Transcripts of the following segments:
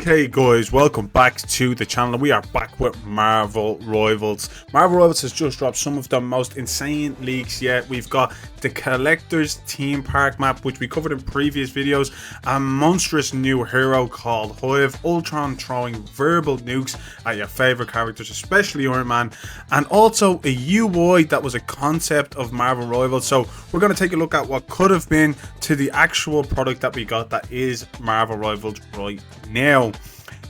Okay guys, welcome back to the channel. We are back with Marvel Rivals. Marvel Rivals has just dropped some of the most insane leaks yet. We've got the Collector's Theme Park map, which we covered in previous videos, a monstrous new hero called Hive, Ultron throwing verbal nukes at your favorite characters, especially Iron Man, and also a UI that was a concept of Marvel Rivals. So we're going to take a look at what could have been to the actual product that we got, that is Marvel Rivals right now.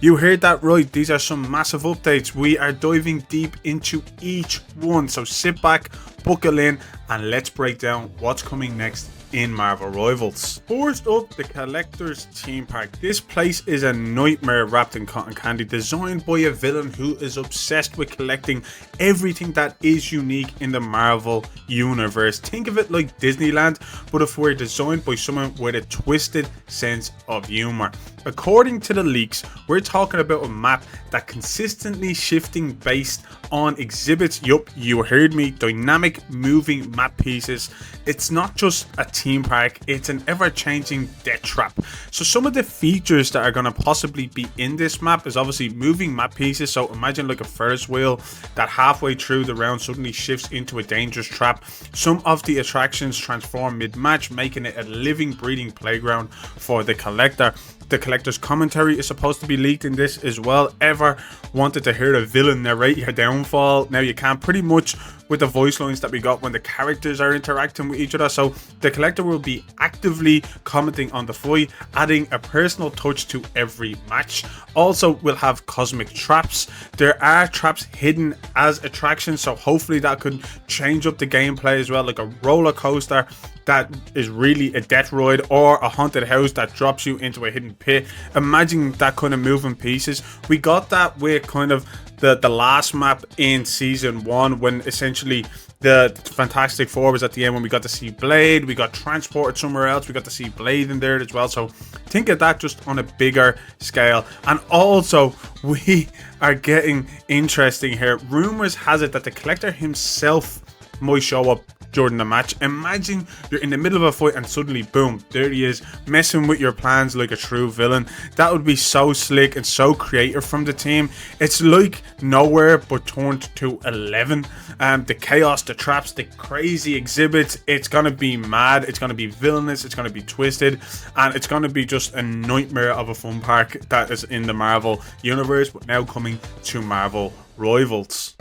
You heard that right, these are some massive updates. We are diving deep into each one, so sit back, buckle in, and let's break down what's coming next in Marvel Rivals. First up, the Collector's Theme Park. This place is a nightmare wrapped in cotton candy, designed by a villain who is obsessed with collecting everything that is unique in the Marvel universe. Think of it like Disneyland, but if we're designed by someone with a twisted sense of humor. According to the leaks, we're talking about a map that consistently shifting based on exhibits. Yup, you heard me, dynamic moving map pieces. It's not just a theme park, it's an ever-changing death trap. So some of the features that are going to possibly be in this map is obviously moving map pieces. So imagine like a Ferris wheel that halfway through the round suddenly shifts into a dangerous trap. Some of the attractions transform mid-match, making it a living, breathing playground for the Collector. The Collector's commentary is supposed to be leaked in this as well. Ever wanted to hear a villain narrate your downfall? Now you can, pretty much with the voice lines that we got when the characters are interacting with each other. So the Collector will be actively commenting on the fight, adding a personal touch to every match. Also, we'll have cosmic traps. There are traps hidden as attractions, so hopefully that could change up the gameplay as well, like a roller coaster that is really a death ride, or a haunted house that drops you into a hidden pit. Imagine that kind of moving pieces. We got that with kind of the last map in season 1, when essentially the Fantastic Four was at the end, when we got to see Blade, we got transported somewhere else, we got to see Blade in there as well. So think of that just on a bigger scale. And also we are getting interesting here. Rumors has it that the Collector himself might show up during the match. Imagine you're in the middle of a fight and suddenly boom, there he is, messing with your plans like a true villain. That would be so slick and so creative from the team. It's like Nowhere but turned to 11. The chaos, the traps, the crazy exhibits, it's gonna be mad, it's gonna be villainous, it's gonna be twisted, and it's gonna be just a nightmare of a fun park that is in the Marvel universe, but now coming to Marvel Rivals.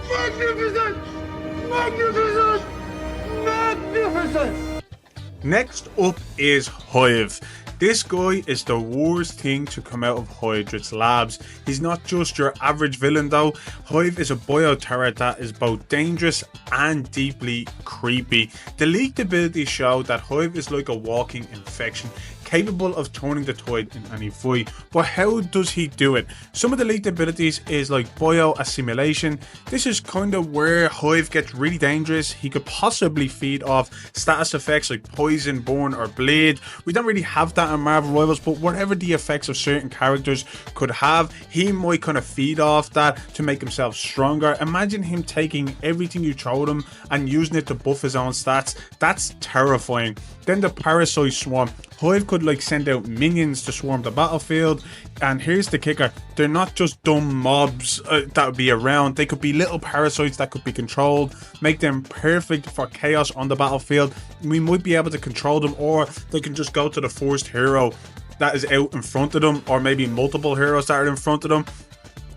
Magnificent! Magnificent! Magnificent! Next up is Hive. This guy is the worst thing to come out of Hydra's labs. He's not just your average villain though. Hive is a bioterror that is both dangerous and deeply creepy. The leaked abilities show that Hive is like a walking infection, capable of turning the tide in any fight. But how does he do it? Some of the leaked abilities is like Assimilation. This is kind of where Hive gets really dangerous. He could possibly feed off status effects like poison, burn, or bleed. We don't really have that in Marvel Rivals, but whatever the effects of certain characters could have, he might kind of feed off that to make himself stronger. Imagine him taking everything you throw him and using it to buff his own stats. That's terrifying. Then the Parasite swarm. Hive could like send out minions to swarm the battlefield, and here's the kicker, they're not just dumb mobs that would be around. They could be little parasites that could be controlled, make them perfect for chaos on the battlefield. We might be able to control them, or they can just go to the first hero that is out in front of them, or maybe multiple heroes that are in front of them.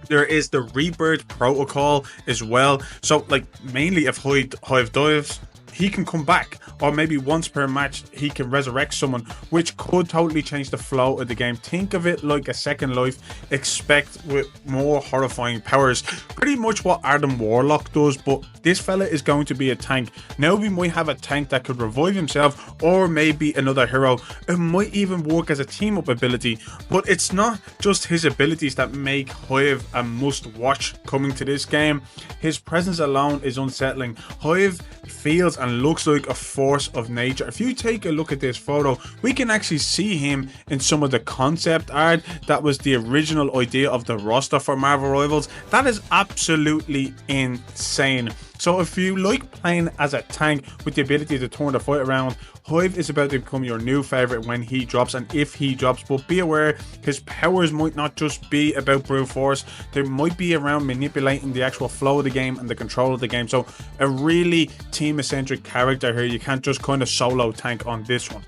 There is the Rebirth protocol as well, so like mainly if Hive dives, he can come back, or maybe once per match he can resurrect someone, which could totally change the flow of the game. Think of it like a second life, expect with more horrifying powers. Pretty much what Adam Warlock does, but this fella is going to be a tank. Now we might have a tank that could revive himself, or maybe another hero. It might even work as a team up ability, but it's not just his abilities that make Hive a must watch coming to this game. His presence alone is unsettling. Hive feels and looks like a force of nature. If you take a look at this photo, we can actually see him in some of the concept art that was the original idea of the roster for Marvel Rivals. That is absolutely insane. So if you like playing as a tank with the ability to turn the fight around, Hive is about to become your new favorite when he drops and if he drops. But be aware, his powers might not just be about brute force, they might be around manipulating the actual flow of the game and the control of the game. So a really team-centric character here. You can't just kind of solo tank on this one.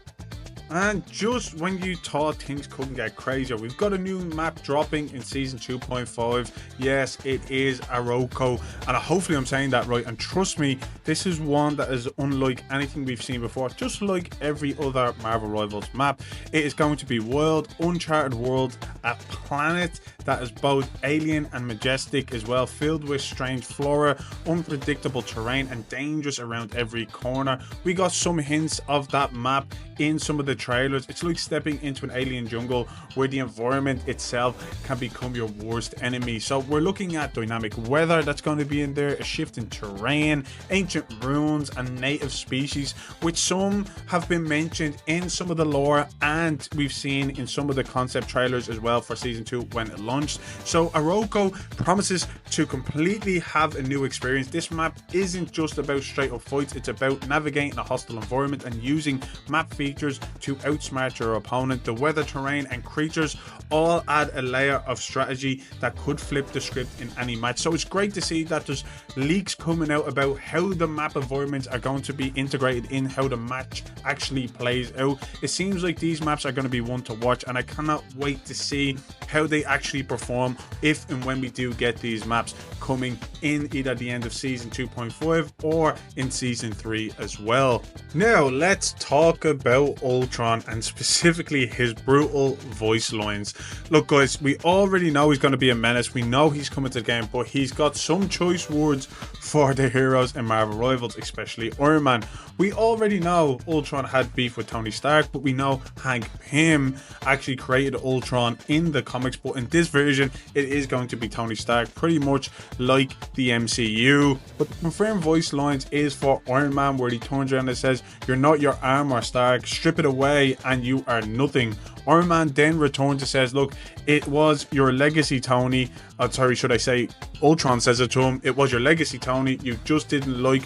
And just when you thought things couldn't get crazier, we've got a new map dropping in season 2.5. Yes, it is Arakkoo, and hopefully I'm saying that right. And trust me, this is one that is unlike anything we've seen before. Just like every other Marvel Rivals map, it is going to be wild, uncharted world, a planet that is both alien and majestic as well, filled with strange flora, unpredictable terrain, and dangerous around every corner. We got some hints of that map in some of the trailers. It's like stepping into an alien jungle where the environment itself can become your worst enemy. So we're looking at dynamic weather that's going to be in there, a shift in terrain, ancient ruins, and native species, which some have been mentioned in some of the lore and we've seen in some of the concept trailers as well for season 2 when it launched. So Arakkoo promises to completely have a new experience. This map isn't just about straight up fights, it's about navigating a hostile environment and using map features to outsmart your opponent. The weather, terrain, and creatures all add a layer of strategy that could flip the script in any match. So it's great to see that there's leaks coming out about how the map environments are going to be integrated in how the match actually plays out. It seems like these maps are going to be one to watch, and I cannot wait to see how they actually perform if and when we do get these maps coming in either the end of season 2.5 or in season 3 as well. Now let's talk about Ultron and specifically his brutal voice lines. Look guys, we already know he's going to be a menace, we know he's coming to the game, but he's got some choice words for the heroes in Marvel Rivals, especially Iron Man. We already know Ultron had beef with Tony Stark, but we know Hank Pym actually created Ultron in the comics, but in this version it is going to be Tony Stark, pretty much like the MCU. But the confirmed voice lines is for Iron Man, where he turns around and says, "You're not your armor, Stark, strip it away and you are nothing." Iron Man then returns and says, "Look, it was your legacy, Tony." Sorry, should I say Ultron says it to him, "It was your legacy, Tony. You just didn't like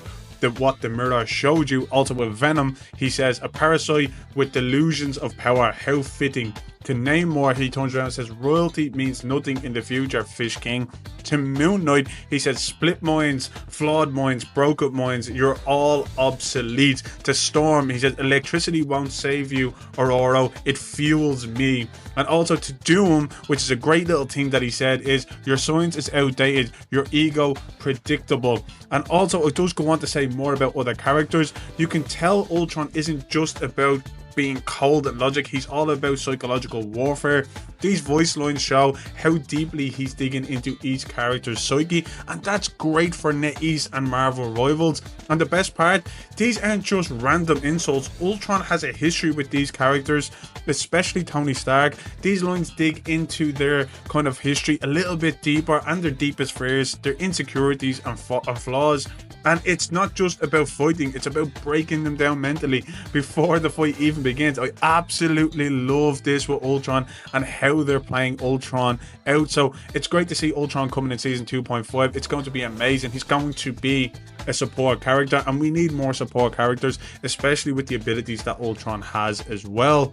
what the mirror showed you." Also with Venom, he says, "A parasite with delusions of power, how fitting." To name more, he turns around and says, "Royalty means nothing in the future, Fish King." To Moon Knight, he says, "Split minds, flawed minds, broke up minds, you're all obsolete." To Storm, he says, "Electricity won't save you, Aurora, it fuels me." And also to Doom, which is a great little thing that he said, is, "Your science is outdated, your ego predictable." And also it does go on to say more about other characters. You can tell Ultron isn't just about being cold and logic, he's all about psychological warfare. These voice lines show how deeply he's digging into each character's psyche, and that's great for NetEase and Marvel Rivals. And the best part, these aren't just random insults. Ultron has a history with these characters, especially Tony Stark. These lines dig into their kind of history a little bit deeper and their deepest fears, their insecurities and flaws. And it's not just about fighting, it's about breaking them down mentally before the fight even begins. I absolutely love this with Ultron and how they're playing Ultron out. So it's great to see Ultron coming in season 2.5. It's going to be amazing. He's going to be a support character, and we need more support characters, especially with the abilities that Ultron has as well.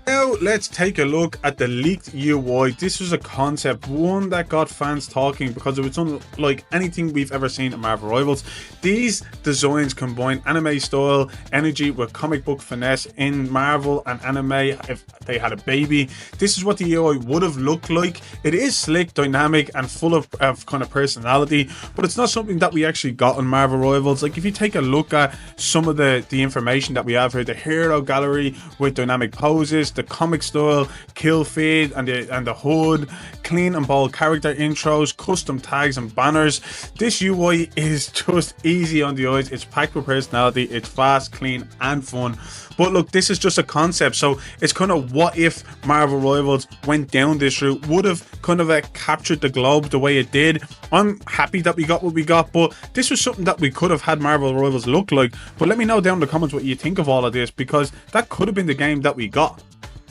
Now let's take a look at the leaked UI. This was a concept, one that got fans talking because it was unlike anything we've ever seen in Marvel Rivals. These designs combine anime style energy with comic book finesse in Marvel and anime if they had a baby. This is what the UI would have looked like. It is slick, dynamic, and full of kind of personality, but it's not something that we actually got in Marvel Rivals. Like if you take a look at some of the information that we have here, the hero gallery with dynamic poses, the comic style kill feed and the hood, clean and bold character intros, custom tags and banners. This UI is just easy on the eyes. It's packed with personality, it's fast, clean and fun. But look, this is just a concept, so it's kind of what if Marvel Rivals went down this route, would have kind of captured the globe the way it did. I'm happy that we got what we got, but this was something that we could have had Marvel Rivals look like. But let me know down in the comments what you think of all of this, because that could have been the game that we got.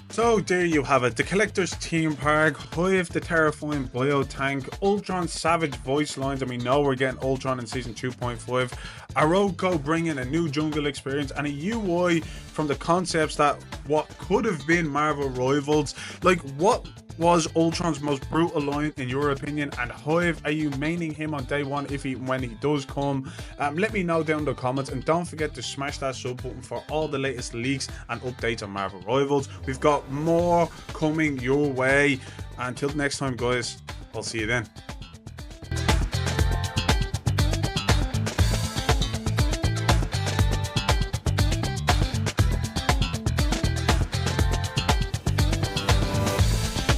So there you have it, the Collector's Team Park, Hive the terrifying bio tank, Ultron savage voice lines, and we know we're getting Ultron in season 2.5, Arakkoo bringing a new jungle experience, and a UI from the concepts that what could have been Marvel Rivals. Like, what was Ultron's most brutal line in your opinion, and Hive, are you maining him on day one when he does come? Let me know down in the comments, and don't forget to smash that sub button for all the latest leaks and updates on Marvel Rivals. We've got more coming your way. Until next time guys, I'll see you then.